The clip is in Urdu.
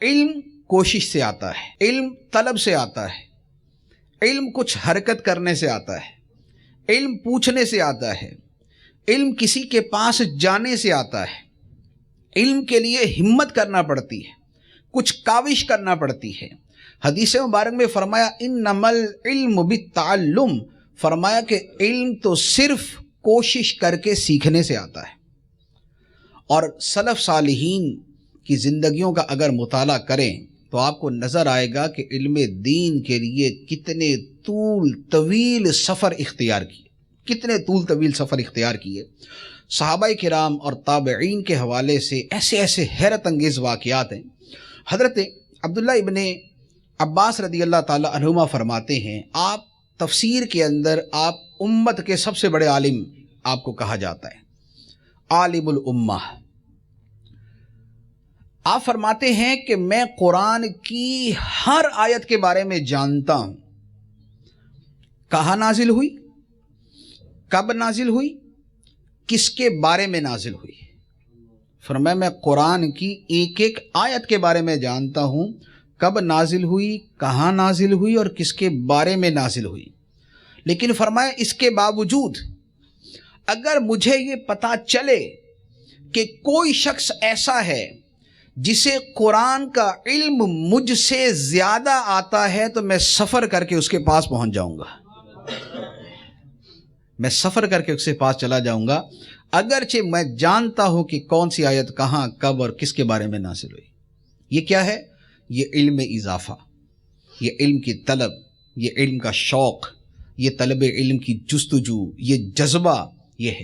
علم کوشش سے آتا ہے، علم طلب سے آتا ہے، علم کچھ حرکت کرنے سے آتا ہے، علم پوچھنے سے آتا ہے، علم کسی کے پاس جانے سے آتا ہے، علم کے لیے ہمت کرنا پڑتی ہے، کچھ کاوش کرنا پڑتی ہے۔ حدیث مبارک میں فرمایا انما العلم بالتعلم، فرمایا کہ علم تو صرف کوشش کر کے سیکھنے سے آتا ہے۔ اور سلف صالحین کی زندگیوں کا اگر مطالعہ کریں تو آپ کو نظر آئے گا کہ علم دین کے لیے کتنے طویل سفر اختیار کیے، صحابہ کرام اور تابعین کے حوالے سے ایسے حیرت انگیز واقعات ہیں۔ حضرت عبداللہ ابن عباس رضی اللہ تعالی عنہما فرماتے ہیں، آپ تفسیر کے اندر آپ امت کے سب سے بڑے عالم آپ کو کہا جاتا ہے، عالم الامہ۔ آپ فرماتے ہیں کہ میں قرآن کی ہر آیت کے بارے میں جانتا ہوں، کہاں نازل ہوئی، کب نازل ہوئی، کس کے بارے میں نازل ہوئی۔ فرمایا میں قرآن کی ایک ایک آیت کے بارے میں جانتا ہوں، کب نازل ہوئی، کہاں نازل ہوئی اور کس کے بارے میں نازل ہوئی۔ لیکن فرمایا اس کے باوجود اگر مجھے یہ پتہ چلے کہ کوئی شخص ایسا ہے جسے قرآن کا علم مجھ سے زیادہ آتا ہے تو میں سفر کر کے اس کے پاس پہنچ جاؤں گا، میں سفر کر کے اس کے پاس چلا جاؤں گا، اگرچہ میں جانتا ہوں کہ کون سی آیت کہاں کب اور کس کے بارے میں نازل ہوئی۔ یہ کیا ہے؟ یہ علم اضافہ، یہ علم کی طلب، یہ علم کا شوق، یہ طلب علم کی جستجو، یہ جذبہ، یہ ہے۔